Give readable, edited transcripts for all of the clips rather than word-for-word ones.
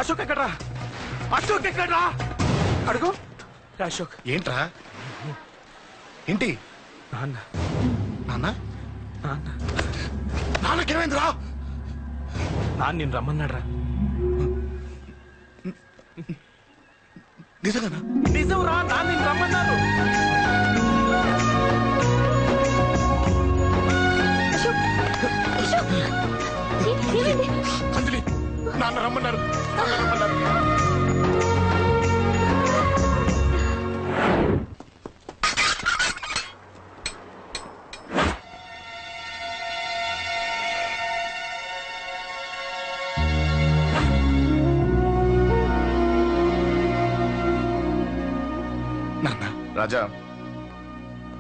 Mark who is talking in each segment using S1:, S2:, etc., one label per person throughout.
S1: అశోక్ ఎక్కడ్రా? అశోక్ ఎక్కడ్రా? అడుగు అశోక్.
S2: ఏంట్రా? ఏంటి?
S1: నాన్న.
S2: నాన్న?
S1: నాన్న
S2: నాన్నకేమైందిరా?
S1: నాన్న నేను రమ్మన్నాడ్రా.
S2: నిజంగానా?
S1: నిజం రా, నాన్న నేను రమ్మన్నారు.
S2: అంజలి, నాన్న రమ్మన్నారు.
S3: రాజా,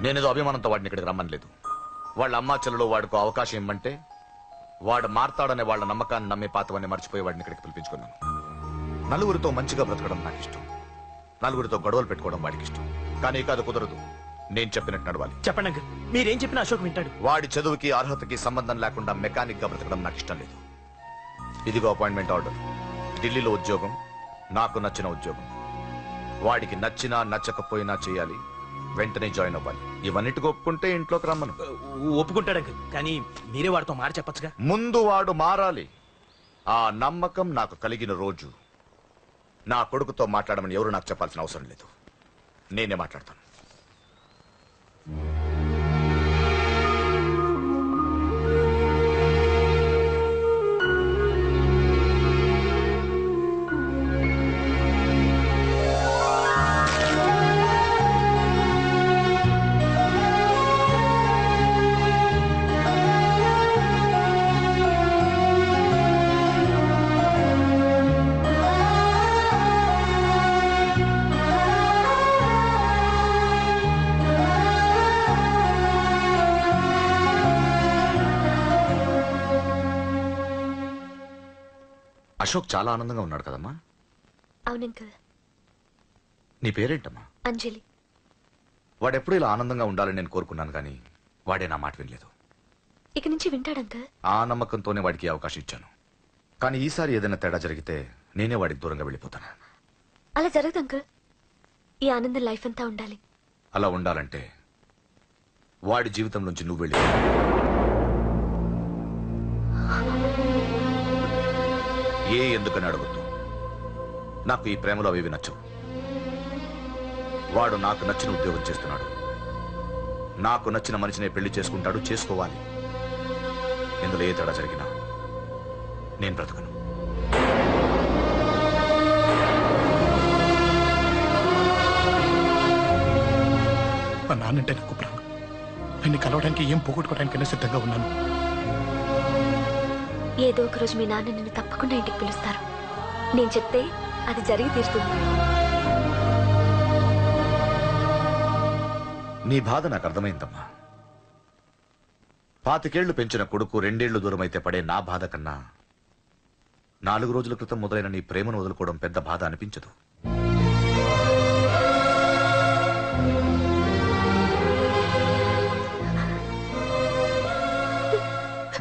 S3: నేనేదో అభిమానంతో వాడిని ఇక్కడికి రమ్మనలేదు. వాళ్ళ అమ్మా చెల్లెలో వాడికి అవకాశం ఇమ్మంటే వాడు మారతాడనే వాళ్ళ నమ్మకాన్ని నమ్మే పాతవన్నీ మర్చిపోయి వాడిని ఇక్కడికి పిలిపించుకున్నాను. నలుగురితో మంచిగా బ్రతకడం నాకు ఇష్టం, నలుగురితో గొడవలు పెట్టుకోవడం వాడికి ఇష్టం. కానీ కాదు, కుదరదు. నేను చెప్పినట్టు నడవాలి.
S1: చెప్పండి అంకుల్, మీరేం చెప్పినా అశోక్ వింటాడు.
S3: వాడి చదువుకి అర్హతకి సంబంధం లేకుండా మెకానిక్ గా బ్రతకడం నాకు ఇష్టం లేదు. ఇదిగో అపాయింట్మెంట్ ఆర్డర్. ఢిల్లీలో ఉద్యోగం, నాకు నచ్చిన ఉద్యోగం. వాడికి నచ్చినా నచ్చకపోయినా చేయాలి, వెంటనే జాయిన్ అవ్వాలి. ఇవన్నిటికి ఒప్పుకుంటే ఇంట్లోకి రమ్మను.
S1: ఒప్పుకుంటాడు అంకుల్, కానీ మీరే వాడితో మారి చెప్పచ్చుగా.
S3: ముందు వాడు మారాలి. ఆ నమ్మకం నాకు కలిగిన రోజు నా కొడుకుతో మాట్లాడమని ఎవరు నాకు చెప్పాల్సిన అవసరం లేదు, నేనే మాట్లాడతాను. అశోక్ చాలా ఆనందంగా ఉన్నాడు కదమ్మా?
S4: అవునంకల్.
S3: నీ పేరేంటమ్మా?
S4: అంజలి.
S3: వాడెప్పుడు ఇలా ఆనందంగా ఉండాలని నేను కోరుకున్నాను, కానీ వాడే నా మాట వినలేదు.
S4: ఇక నుంచి వింటాడంకల్.
S3: ఆ నమ్మకంతోనే వాడికి అవకాశం ఇచ్చాను. కానీ ఈసారి ఏదైనా తేడా జరిగితే నేనే వాడికి దూరంగా వెళ్ళిపోతాను.
S4: అలా జరగదు అంకల్. ఈ ఆనందం లైఫ్ అంతా ఉండాలి.
S3: అలా ఉండాలంటే వాడి జీవితం నుంచి నువ్వు వెళ్ళి. ఎందుకని అడగొద్దు. నాకు ఈ ప్రేమలో అవేవి నచ్చవు. వాడు నాకు నచ్చిన ఉద్యోగం చేస్తున్నాడు, నాకు నచ్చిన మనిషినే పెళ్లి చేసుకుంటాడు, చేసుకోవాలి. ఇందులో ఏ తేడా జరిగినా నేను బ్రతకను.
S2: మా నాన్నంటే నాకు ప్రాణం. ఆయన్ని కలవడానికి ఏం పోగొట్టుకోవడానికైనా సిద్ధంగా ఉన్నాను.
S4: ఏదో ఒక రోజు మీ నాన్న నిన్ను తప్పకుండా ఇంటికి పిలుస్తారు. నేను చెప్తే అది జరిగి తీరుతుంది.
S3: నీ బాధ నాకు అర్థమైందమ్మా. 25 ఏళ్లు పెంచిన కొడుకు 2 ఏళ్లు దూరం అయితే పడే నా బాధ కన్నా 4 రోజుల క్రితం మొదలైన నీ ప్రేమను వదులుకోవడం పెద్ద బాధ అనిపించదు.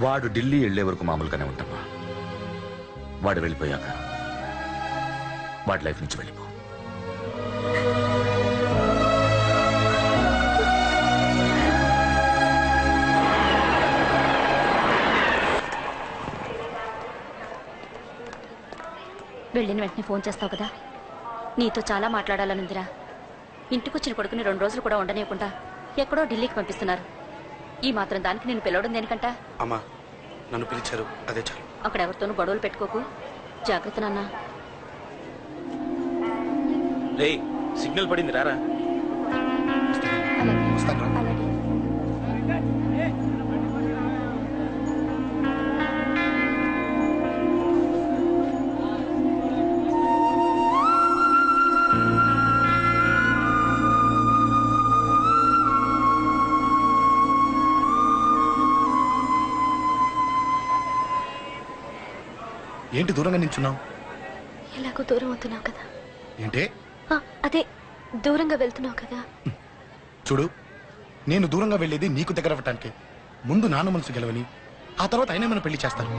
S3: వాడు ఢిల్లీ వెళ్లే వరకు మామూలుగానే ఉంటామా. వాడు వెళ్ళిపోయాక వాడి లైఫ్ నుంచి వెళ్ళిపో.
S5: వెళ్ళిన వెంటనే ఫోన్ చేస్తావు కదా. నీతో చాలా మాట్లాడాలనుందిరా. ఇంటికొచ్చిన కొడుకుని 2 రోజులు కూడా ఉండనివ్వకుండా ఎక్కడో ఢిల్లీకి పంపిస్తున్నారు. ఈ మాత్రం దానికి నేను పిలవడం దేనికంట?
S2: అమ్మా, నన్ను పిలిచారు, అదే చాలు.
S5: అక్కడ ఎవరితోనూ గొడవలు పెట్టుకోకు. జాగ్రత్త నాన్న.
S1: రేయ్, సిగ్నల్ పడింది, రారా.
S2: ఏంటి దూరంగా నించున్నావు?
S4: ఎలాగో దూరం అవుతున్నావు కదా.
S2: ఏంటే?
S4: అదే దూరంగా వెళ్తున్నావు కదా.
S2: చూడు, నేను దూరంగా వెళ్ళేది నీకు దగ్గర అవ్వటానికి. ముందు నాన్న మనసు గెలవని, ఆ తర్వాత ఆయన మన పెళ్లి చేస్తారు.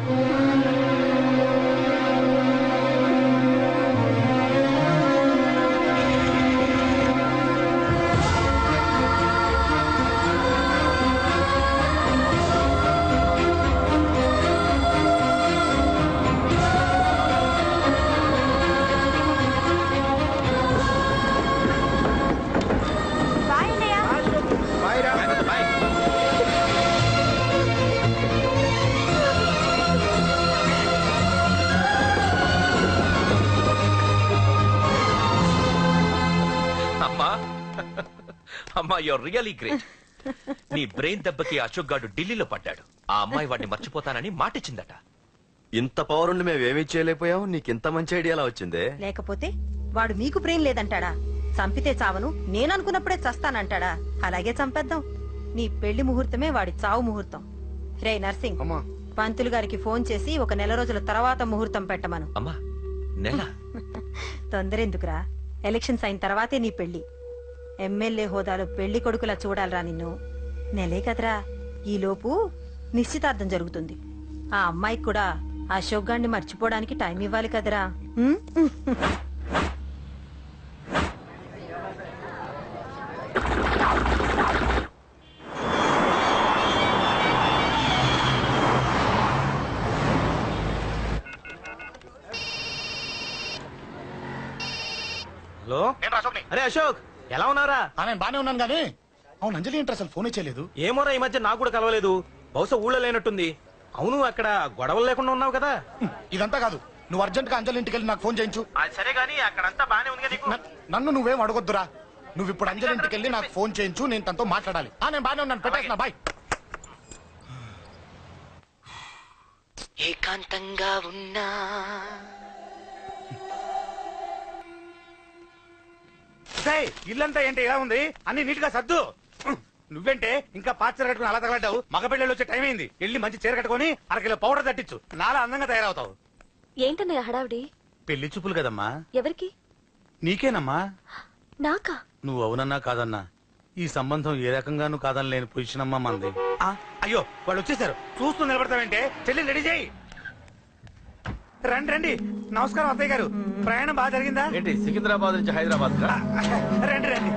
S6: అమ్మా యూర్ రియలీ గ్రేట్. నీ బ్రెయిన్ దెబ్బకి అశోక్ గాడు ఢిల్లీలో పడ్డాడు. ఆ అమ్మాయి వాడిని మర్చిపోతానని మాటిచ్చిందట.
S7: ఇంత పవర్ ఉండి మేమేమీ చేయలేకపోయావు. నీకింత మంచి ఐడియా ఎలా వచ్చిందే?
S8: లేకపోతే వాడు మీకు బ్రెయిన్ లేదంటాడా? చంపితే చావను, నేననుకున్నప్పుడే చస్తానంటాడా? అలాగే చంపేద్దాం. నీ పెళ్లి ముహూర్తమే వాడి చావు ముహూర్తం. రే నర్సింగ్, పంతులు గారికి ఫోన్ చేసి ఒక నెల రోజుల తర్వాత ముహూర్తం పెట్టమను.
S6: అమ్మా నెల?
S8: తొందరెందుకురా, ఎలక్షన్స్ అయిన తర్వాతే నీ పెళ్లి. ఎమ్మెల్యే హోదాలో పెళ్లి కొడుకులా చూడాలరా నిన్ను. నెలే కదరా, ఈలోపు నిశ్చితార్థం జరుగుతుంది. ఆ అమ్మాయికి కూడా అశోక్ గారిని మర్చిపోవడానికి టైం ఇవ్వాలి కదరా.
S1: హలో, అరే అశోక్, ఎలా ఉన్నారా?
S2: నేను బానే ఉన్నాను కానీ అవును అంజలి ఏంటి అసలు ఫోన్ చేయలేదు?
S1: ఏమోరా, ఈ మధ్య నాకు కూడా కలవలేదు. బహుశా ఊళ్ళో లేనట్టుంది. అవును, అక్కడ గొడవలు లేకుండా ఉన్నావు కదా?
S2: ఇదంతా కాదు, నువ్వు అర్జెంట్ గా అంజలి ఇంటికి వెళ్ళి నాకు ఫోన్ చేయించు.
S1: సరే గానీ అక్కడంతా బానే ఉంది నీకు.
S2: నన్ను నువ్వేం అడగొద్దురా. నువ్వు ఇప్పుడు అంజలి ఇంటికి వెళ్ళి నాకు ఫోన్ చేయించు, నేను తనతో మాట్లాడాలి. నేను బానే ఉన్నాను, పెట్టేస్తున్నా, బాయ్.
S9: ఏకాంతంగా ఉన్నా
S1: ఇల్లంతా ఏంటి ఇలా ఉంది? అన్ని నీట్ గా సర్దు. నువ్వేంటే ఇంకా పాత చీర కట్టుకుని అలా తగలడ్డావు? మగ పెళ్ళిళ్ళు వచ్చే టైం అయింది. వెళ్ళి మంచి చీర కట్టుకుని అరకిలో పౌడర్ తట్టించు, నాలా అందంగా తయారవుతావు.
S4: ఏంటన్నయ్య హడావిడి?
S1: పెళ్లి చూపులు కదమ్మా.
S4: ఎవరికి?
S1: నీకేనమ్మా.
S4: నాకా?
S1: నువ్వు అవునన్నా కాదన్నా, ఈ సంబంధం ఏ రకంగానూ కాదని లేని పొజిషన్ అమ్మా మంది. అయ్యో, వాళ్ళు వచ్చేసారు. చూస్తూ నిలబడతావంటే చెల్లి రెడీ చేయి. రండి రండి. నమస్కారం అత్తయ్య గారు, ప్రయాణం బాగా జరిగిందా?
S7: ఏంటి సికింద్రాబాద్ నుంచి హైదరాబాద్ కా?
S1: రండి రండి.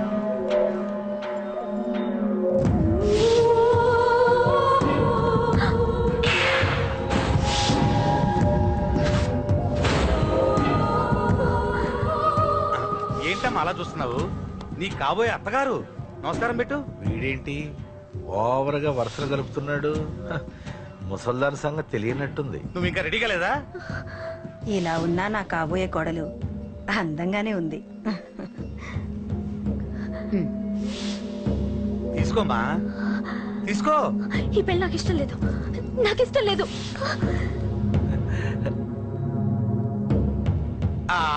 S1: ఏంటమ్మా అలా చూస్తున్నావు? నీ కాబోయే అత్తగారు. నమస్కారం పెట్టు.
S10: వీడేంటి ఓవర్గా వరుసలు కలుపుతున్నాడు? ముసల్దాన్ సంగతి తెలియనట్టుంది.
S1: నువ్వు ఇంకా రెడీగా లేదా?
S8: ఇలా ఉన్నా నా కాబోయే కోడలు అందంగానే ఉంది.
S1: తీసుకోమ్మా, తీసుకో.
S4: ఈ పెళ్లి నాకు ఇష్టం లేదు, నాకు ఇష్టం లేదు.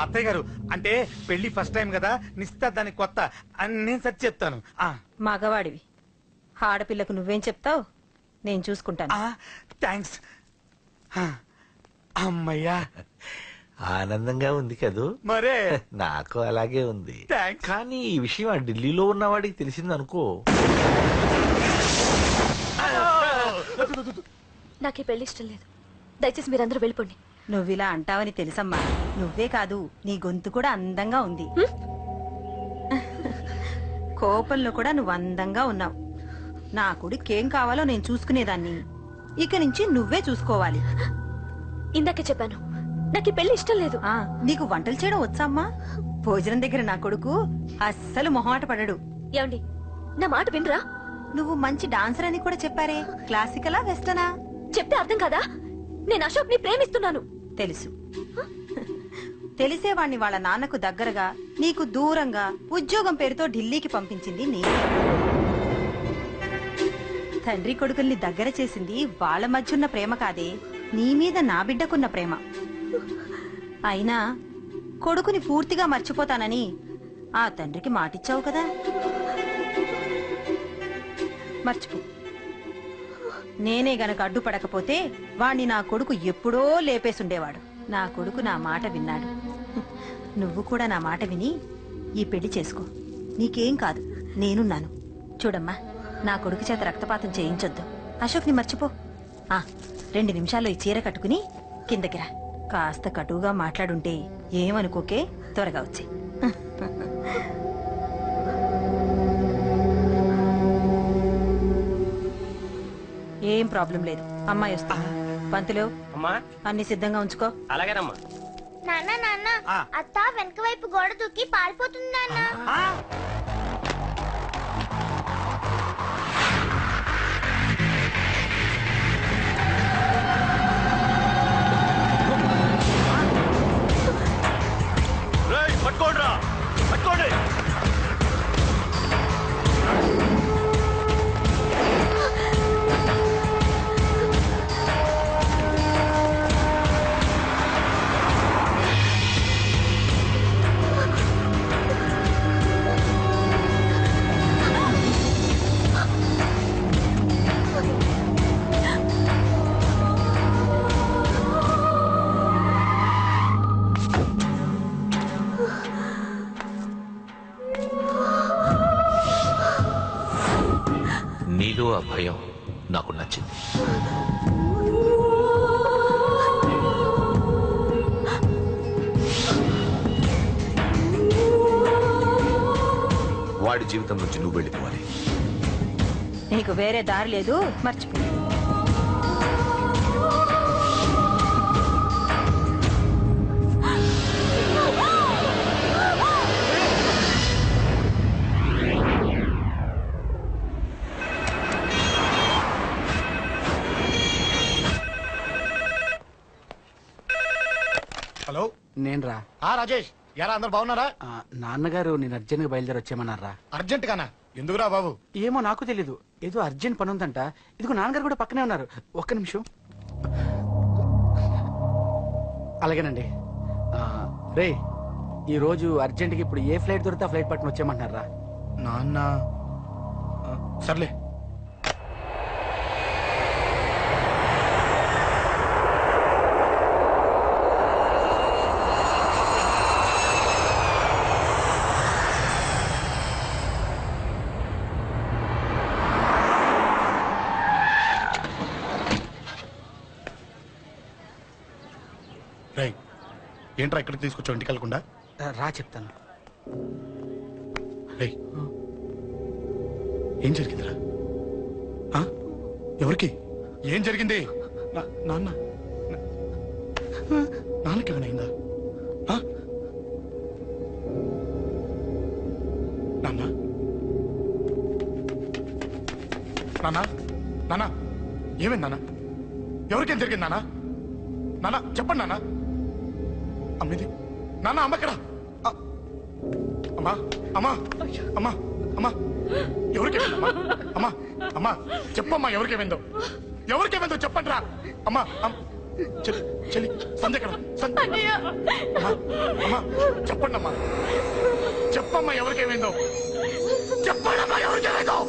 S1: అత్తయ్య గారు, అంటే పెళ్లి ఫస్ట్ టైం కదా, నిశ్చితార్థానికి కొత్త అని నేను సరి చెప్తాను.
S8: మగవాడివి, ఆడపిల్లకు నువ్వేం చెప్తావు? నేను చూసుకుంటాను.
S1: థ్యాంక్స్. అమ్మయ్యా,
S10: ఆనందంగా ఉంది కదూ?
S1: మరే
S10: నాకు అలాగే ఉంది.
S1: థ్యాంక్స్.
S10: కానీ ఈ విషయం ఆ ఢిల్లీలో ఉన్నవాడికి తెలిసింది అనుకో.
S4: నాకు ఈ పెళ్లి ఇష్టం లేదు. దయచేసి మీరందరూ వెళ్ళిపోండి.
S8: నువ్విలా అంటావని తెలుసమ్మా. నువ్వే కాదు, నీ గొంతు కూడా అందంగా ఉంది. కోపంలో కూడా నువ్వు అందంగా ఉన్నావు. నా కొడుకేం కావాలో నేను చూసుకునేదాన్ని. ఇక నుంచి నువ్వే చూసుకోవాలి.
S4: ఇందాకే చెప్పాను, నాకు ఈ పెళ్లి ఇష్టం లేదు.
S8: నీకు వంటలు చేయడం వచ్చామ్మా? భోజనం దగ్గర నా కొడుకు అస్సలు మొహమాట పడడు.
S4: ఏమండి, నా మాట వినరా?
S8: నువ్వు మంచి డాన్సర్ అని కూడా చెప్పారే. క్లాసికలా వెస్టర్నా?
S4: చెప్తే అర్థం కాదా? నేను అశోక్ ని ప్రేమిస్తున్నాను.
S8: తెలుసు. తెలిసేవాణ్ణి వాళ్ళ నాన్నకు దగ్గరగా, నీకు దూరంగా ఉద్యోగం పేరుతో ఢిల్లీకి పంపించింది నేను. తండ్రి కొడుకుల్ని దగ్గర చేసింది వాళ్ళ మధ్యున్న ప్రేమ కాదే, నీ మీద నా బిడ్డకున్న ప్రేమ. అయినా కొడుకుని పూర్తిగా మర్చిపోతానని ఆ తండ్రికి మాటిచ్చావు కదా. మర్చిపో. నేనే గనక అడ్డుపడకపోతే వాణ్ణి నా కొడుకు ఎప్పుడో లేపేసుండేవాడు. నా కొడుకు నా మాట విన్నాడు. నువ్వు కూడా నా మాట విని ఈ పెళ్లి చేసుకో. నీకేం కాదు, నేనున్నాను. చూడమ్మా, నా కొడుకు చేత రక్తపాతం చేయించొద్దు. అశోక్ని మర్చిపో. 2 నిమిషాల్లో ఈ చీర కట్టుకుని కిందకి రా. కాస్త కటువుగా మాట్లాడుంటే ఏమనుకోకే, త్వరగా వచ్చే. ఏం ప్రాబ్లం లేదు. అమ్మాయి వస్తా. పంతులు, అన్ని సిద్ధంగా ఉంచుకో.
S1: అలాగేనమ్మా.
S11: నాన్న నాన్న, అత్త వెనక వైపు గోడ దూకి పారిపోతుంది నాన్న.
S6: పట్టుకోండి. నీలో ఆ భయం నాకు నచ్చింది.
S3: వాడి జీవితం నుంచి నువ్వు వెళ్ళిపోవాలి.
S8: నీకు వేరే దారి లేదు, మర్చిపో.
S2: హలో,
S9: నేను రా.
S2: రాజేష్, ఎలా అందరు బాగున్నారా?
S9: నాన్నగారు నేను అర్జెంట్గా బయలుదేరి వచ్చేయమన్నారా.
S2: అర్జెంట్ గానా? ఎందుకురా బాబు?
S9: ఏమో నాకు తెలీదు, ఏదో అర్జెంట్ పని ఉందంట. ఇదిగో నాన్నగారు కూడా పక్కనే ఉన్నారు. ఒక్క నిమిషం. అలాగేనండి. రే, ఈ రోజు అర్జెంట్కి ఇప్పుడు ఏ ఫ్లైట్ దొరికితే ఆ ఫ్లైట్ పట్టుకుని వచ్చేయమంటున్నారా.
S2: నాన్న సర్లే. రైట్, ఏంట్రా ఇక్కడికి తీసుకొచ్చావు ఇంటికి వెళ్ళకుండా?
S9: రా చెప్తాను.
S2: రేయ్, ఏం జరిగిందిరా? ఎవరికి ఏం జరిగింది? నాన్న నాన్నకి ఏమైనా నాన్న నాన్న నాన్న ఏమైంది నాన్న? ఎవరికేం జరిగింది నాన్న? నాన్న చెప్పండి నాన్న. అమ్మేది నాన్న, అమ్మక్కడా? అమ్మా అమ్మా అమ్మా అమ్మా ఎవరికేమైందమ్మా? అమ్మా అమ్మా చెప్పమ్మా, ఎవరికేమైందో? ఎవరికేమైందో చెప్పండి రా. అమ్మా చెల్లి సంధ్య ఎక్కడ? అమ్మా చెప్పండి అమ్మా, చెప్పమ్మా ఎవరికేమైందో? చెప్పండి అమ్మా ఎవరికేమైందో?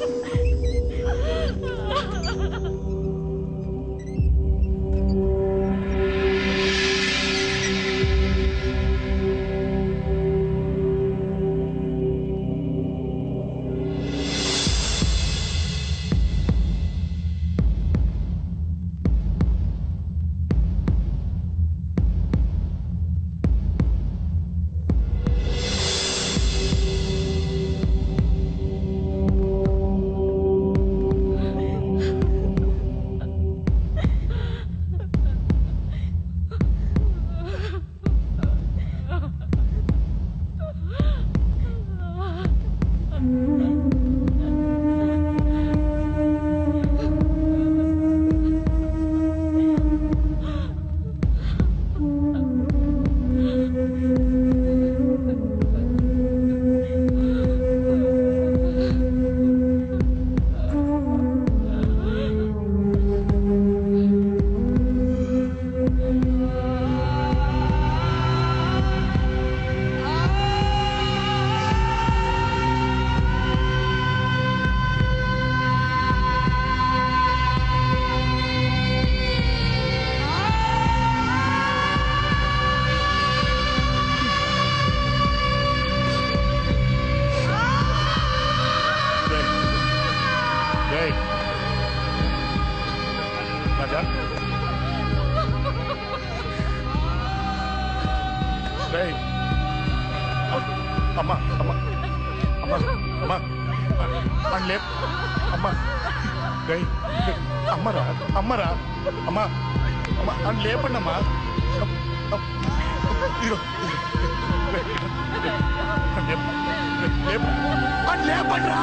S2: అమ్మా అమ్మా అమ్మా అమ్మా పండ్లే అమ్మా గై అమ్మరా అమ్మరా అమ్మా అమ్మా అని లేపండి అమ్మా. లేపండి రా.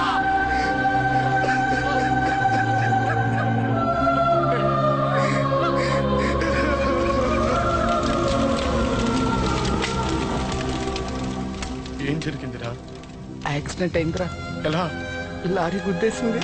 S2: ఏం జరిగిందిరా?
S9: యాక్సిడెంట్ అయిందిరా.
S2: ఎలా?
S9: లారీ గుద్దేసింది.